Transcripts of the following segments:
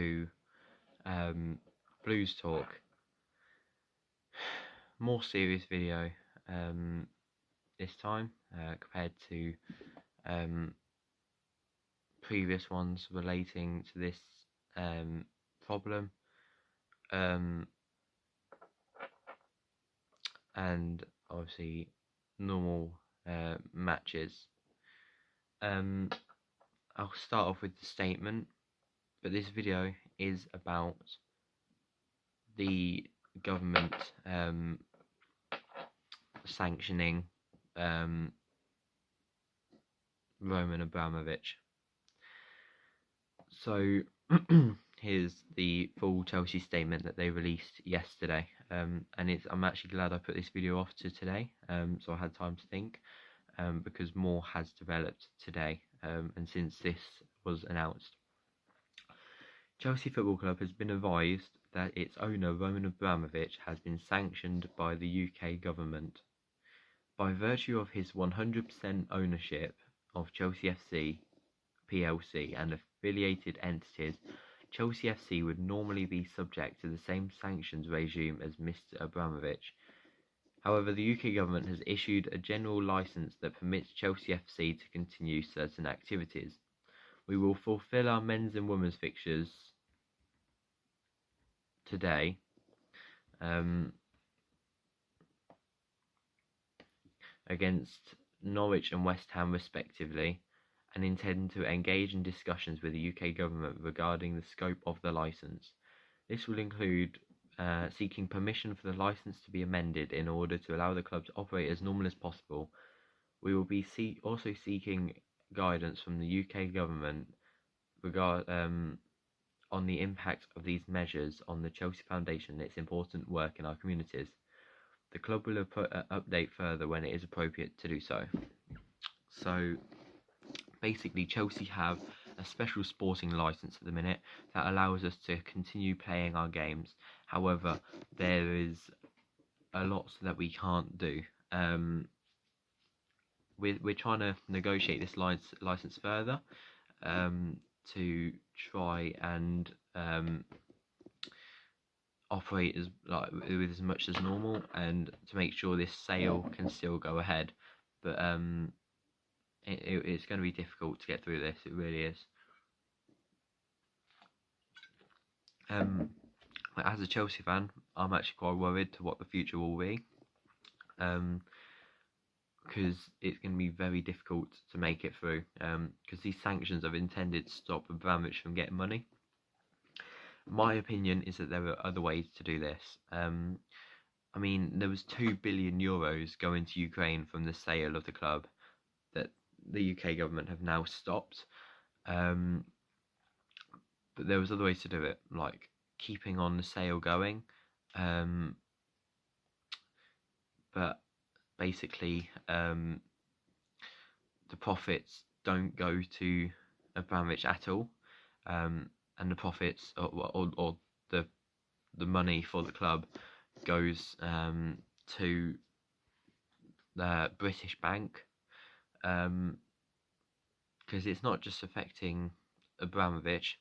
to Blues Talk. More serious video this time compared to previous ones relating to this problem, and obviously normal matches. I'll start off with the statement, but this video is about the government sanctioning Roman Abramovich. So here's the full Chelsea statement that they released yesterday, and I'm actually glad I put this video off to today, so I had time to think, because more has developed today, and since this was announced. Chelsea Football Club has been advised that its owner Roman Abramovich has been sanctioned by the UK government. By virtue of his 100% ownership of Chelsea FC plc and affiliated entities, Chelsea FC would normally be subject to the same sanctions regime as Mr. Abramovich. However, the UK government has issued a general licence that permits Chelsea FC to continue certain activities. We will fulfil our men's and women's fixtures today against Norwich and West Ham respectively, and intend to engage in discussions with the UK government regarding the scope of the licence. This will include seeking permission for the licence to be amended in order to allow the club to operate as normal as possible. We will be also seeking guidance from the UK government on the impact of these measures on the Chelsea Foundation and its important work in our communities. The club will update further when it is appropriate to do so. So basically, Chelsea have a special sporting licence at the minute that allows us to continue playing our games. However, there is a lot that we can't do. We're trying to negotiate this license further to try and operate with as much as normal, and to make sure this sale can still go ahead. But it's going to be difficult to get through this. It really is. As a Chelsea fan, I'm actually quite worried to what the future will be, because it's going to be very difficult to make it through, because these sanctions are intended to stop Abramovich from getting money. My opinion is that there are other ways to do this. I mean, there was €2 billion going to Ukraine from the sale of the club that the UK government have now stopped. But there was other ways to do it, like keeping on the sale going. But basically, the profits don't go to Abramovich at all, and the profits or the money for the club goes to the British Bank, because it's not just affecting Abramovich,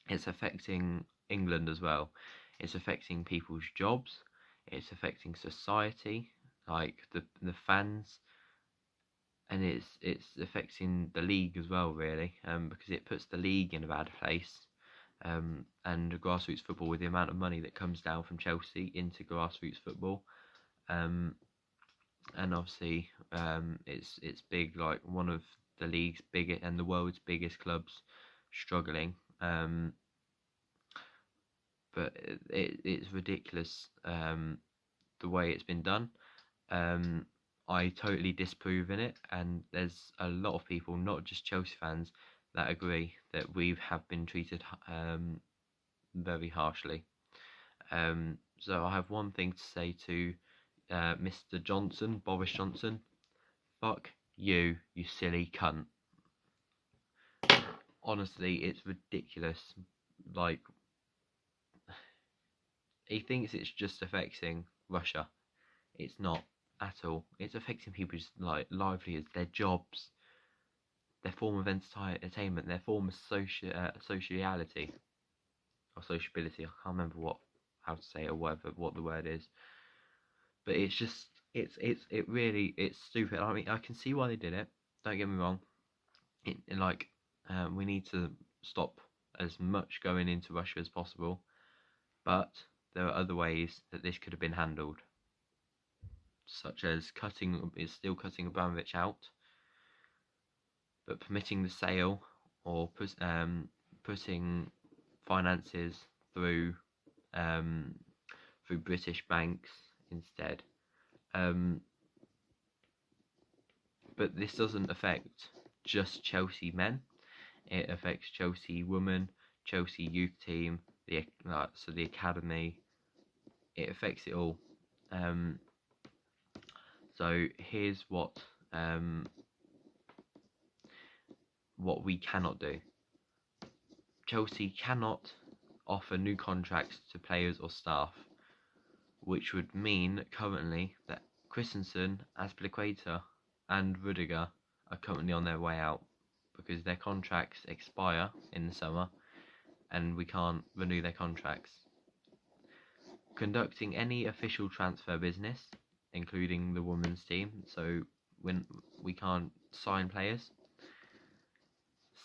it's affecting England as well. It's affecting people's jobs, it's affecting society, like the fans, and it's affecting the league as well, really, because it puts the league in a bad place, and grassroots football, with the amount of money that comes down from Chelsea into grassroots football, and obviously it's big, like one of the league's biggest and the world's biggest clubs struggling, but it's ridiculous the way it's been done. I totally disapprove in it, and there's a lot of people, not just Chelsea fans, that agree that we have been treated very harshly. So I have one thing to say to Mr. Johnson, Boris Johnson: fuck you, you silly cunt. Honestly, it's ridiculous. Like, he thinks it's just affecting Russia. It's not at all. It's affecting people's livelihoods, their jobs, their form of entertainment, their form of sociality. or sociability. I can't remember how to say it or what the word is. But it's just it's stupid. I mean, I can see why they did it. Don't get me wrong. We need to stop as much going into Russia as possible, but there are other ways that this could have been handled, such as still cutting Abramovich out, but permitting the sale or putting finances through British banks instead. But this doesn't affect just Chelsea men. It affects Chelsea women, Chelsea youth team, the academy. It affects it all. So here's what we cannot do. Chelsea cannot offer new contracts to players or staff, which would mean currently that Christensen, Azpilicueta and Rudiger are currently on their way out because their contracts expire in the summer and we can't renew their contracts. Conducting any official transfer business, including the women's team, so when we can't sign players.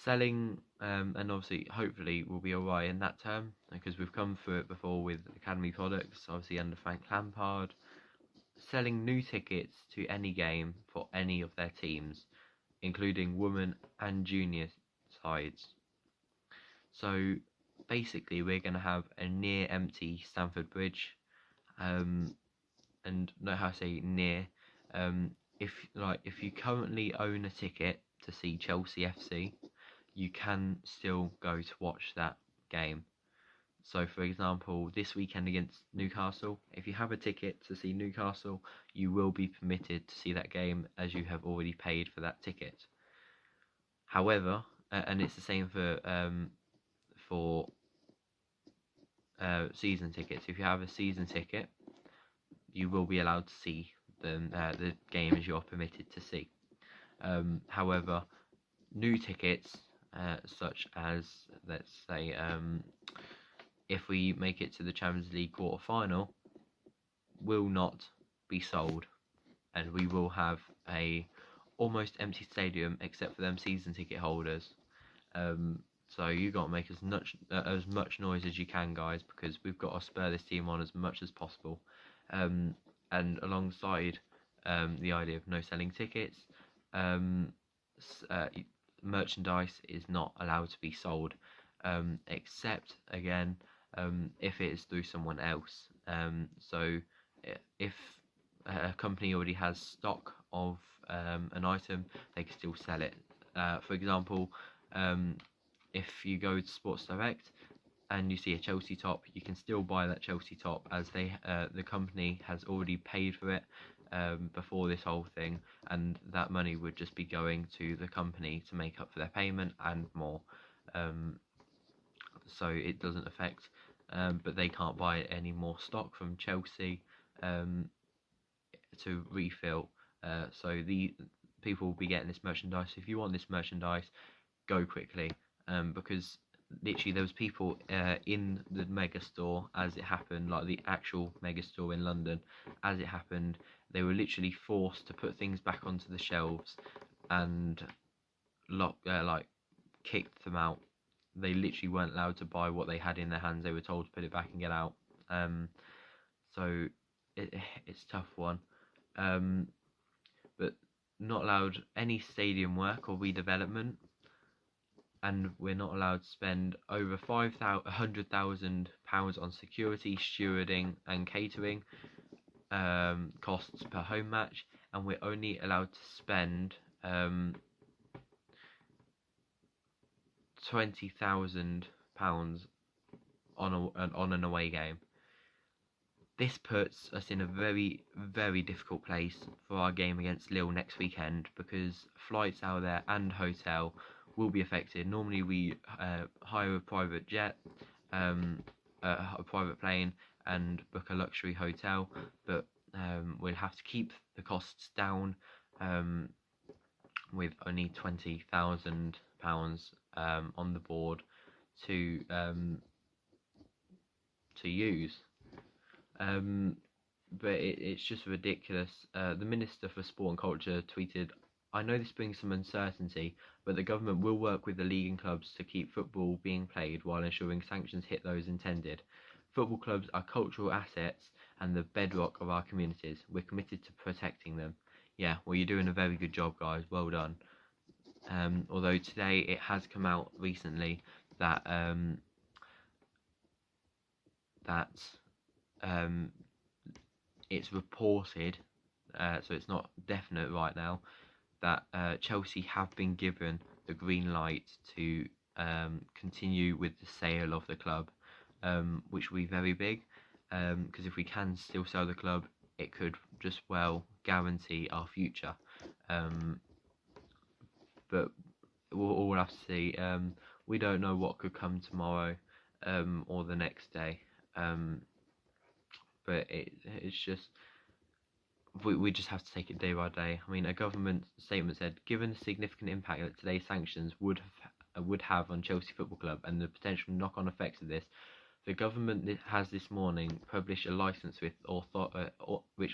Selling, and obviously hopefully we'll be alright in that term because we've come through it before with academy products, obviously under Frank Lampard. Selling new tickets to any game for any of their teams, including women and junior sides. So basically we're going to have a near empty Stamford Bridge, and know how to say near. If you currently own a ticket to see Chelsea FC, you can still go to watch that game. So, for example, this weekend against Newcastle, if you have a ticket to see Newcastle, you will be permitted to see that game as you have already paid for that ticket. However, and it's the same for season tickets. If you have a season ticket, you will be allowed to see the game as you're permitted to see. However, new tickets, such as, let's say, if we make it to the Champions League quarter-final, will not be sold, and we will have a almost empty stadium except for them season ticket holders. So you got to make as much noise as you can, guys, because we've got to spur this team on as much as possible. And alongside the idea of no selling tickets, merchandise is not allowed to be sold, except again if it is through someone else. So if a company already has stock of an item, they can still sell it. For example, if you go to Sports Direct and you see a Chelsea top, you can still buy that Chelsea top as the company has already paid for it before this whole thing, and that money would just be going to the company to make up for their payment and more. So it doesn't affect, but they can't buy any more stock from Chelsea to refill. So the people will be getting this merchandise. If you want this merchandise, go quickly, because literally there was people in the mega store as it happened, like the actual mega store in London as it happened. They were literally forced to put things back onto the shelves and kicked them out. They literally weren't allowed to buy what they had in their hands. They were told to put it back and get out. So it's a tough one. But not allowed any stadium work or redevelopment, and we're not allowed to spend over £100,000 on security, stewarding and catering costs per home match, and we're only allowed to spend £20,000 on an away game. This puts us in a very, very difficult place for our game against Lille next weekend, because flights out there and hotel will be affected. Normally we hire a private jet, a private plane, and book a luxury hotel, but we'll have to keep the costs down with only £20,000 on the board to to use. But it's just ridiculous. The Minister for Sport and Culture tweeted, "I know this brings some uncertainty, but the government will work with the league and clubs to keep football being played while ensuring sanctions hit those intended. Football clubs are cultural assets and the bedrock of our communities. We're committed to protecting them." Yeah, well, you're doing a very good job, guys. Well done. Although today it has come out recently that it's reported, so it's not definite right now, that Chelsea have been given the green light to continue with the sale of the club, which will be very big, because if we can still sell the club, it could just well guarantee our future. But we'll have to see. We don't know what could come tomorrow or the next day. But it's just, we just have to take it day by day. I mean, a government statement said, "Given the significant impact that today's sanctions would have on Chelsea Football Club and the potential knock-on effects of this, the government has this morning published a licence which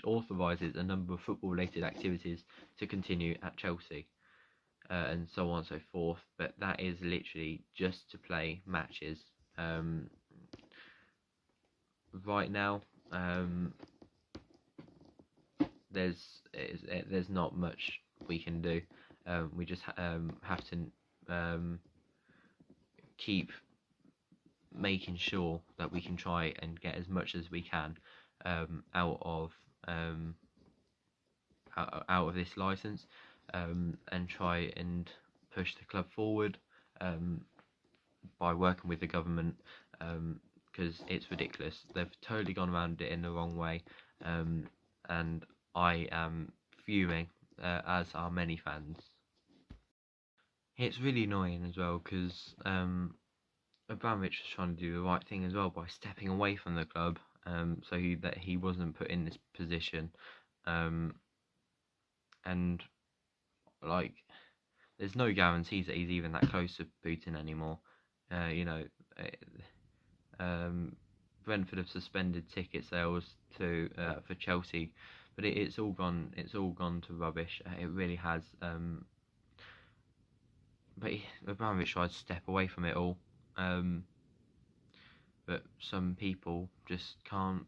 authorises a number of football-related activities to continue at Chelsea," and so on and so forth. But that is literally just to play matches. Right now, there's not much we can do. We just have to keep making sure that we can try and get as much as we can out of this license, and try and push the club forward by working with the government, because it's ridiculous. They've totally gone around it in the wrong way, and I am fuming, as are many fans. It's really annoying as well, because Abramovich was trying to do the right thing as well by stepping away from the club, so that he wasn't put in this position, and like, there's no guarantees that he's even that close to Putin anymore. Brentford have suspended ticket sales for Chelsea, but it's all gone to rubbish. It really has. But Abramovich tried to step away from it all, but some people just can't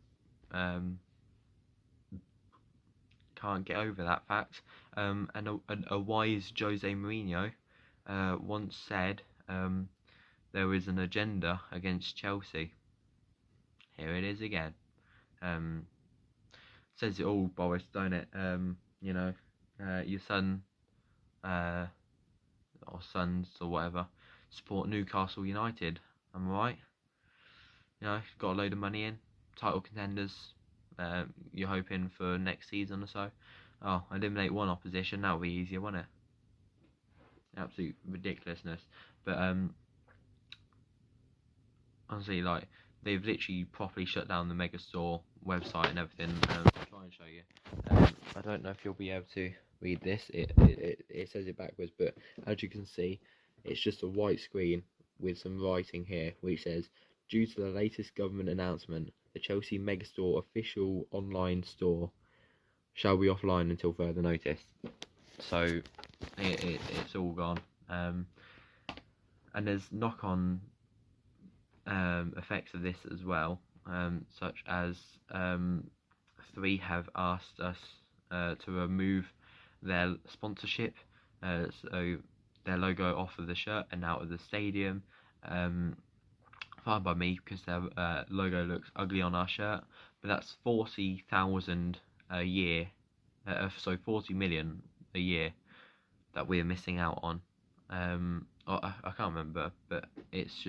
get over that fact. And a wise Jose Mourinho once said, "There is an agenda against Chelsea." Here it is again. Says it all, Boris, don't it? Your son, or sons, or whatever, support Newcastle United. Am I right? Got a load of money in, title contenders. You're hoping for next season or so. Oh, eliminate one opposition, that'll be easier, won't it? Absolute ridiculousness. But honestly, like, they've literally properly shut down the Megastore website and everything. I'll try and show you. I don't know if you'll be able to read this. It says it backwards, but as you can see, it's just a white screen with some writing here which says, "Due to the latest government announcement, the Chelsea Megastore official online store shall be offline until further notice." So it's all gone, and there's knock-on effects of this as well, such as Three have asked us to remove their sponsorship, so their logo off of the shirt and out of the stadium. Fine by me, because their logo looks ugly on our shirt, but that's 40,000 a year, 40 million a year that we're missing out on. I can't remember, but it's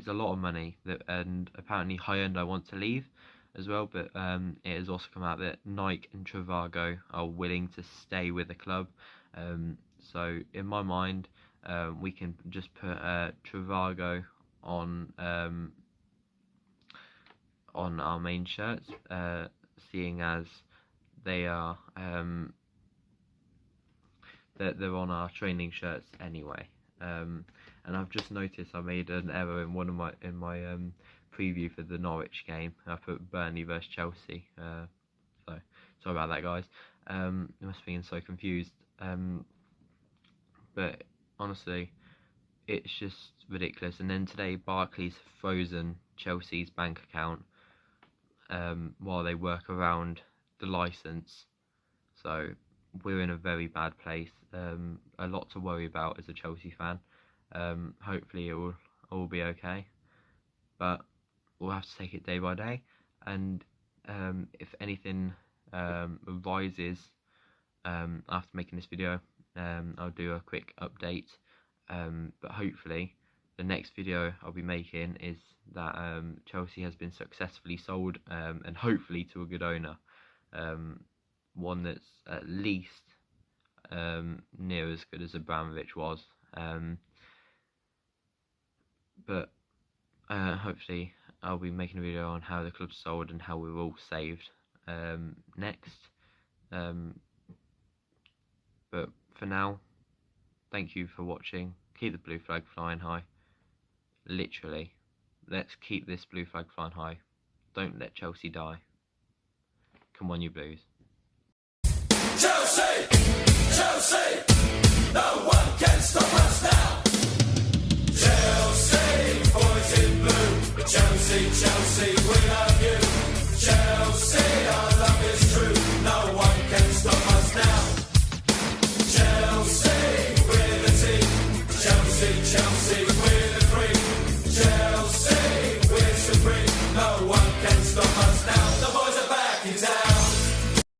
a lot of money. And apparently Hyundai want to leave as well, but it has also come out that Nike and Trivago are willing to stay with the club. So in my mind, we can just put Trivago on our main shirts, seeing as they are they're on our training shirts anyway. And I've just noticed I made an error in my preview for the Norwich game. I put Burnley versus Chelsea. So sorry about that, guys. I must have been so confused. But honestly, it's just ridiculous. And then today, Barclays frozen Chelsea's bank account while they work around the license. So we're in a very bad place. A lot to worry about as a Chelsea fan. Hopefully it will all be okay, but we'll have to take it day by day. And if anything arises after making this video, I'll do a quick update. But hopefully the next video I'll be making is that Chelsea has been successfully sold, and hopefully to a good owner, one that's at least near as good as Abramovich was. But hopefully I'll be making a video on how the club's sold and how we're all saved next. But for now, thank you for watching. Keep the blue flag flying high. Literally, let's keep this blue flag flying high. Don't let Chelsea die. Come on, you Blues. Chelsea, Chelsea, no one can stop us now. Chelsea, boys in blue, Chelsea, Chelsea, we love you.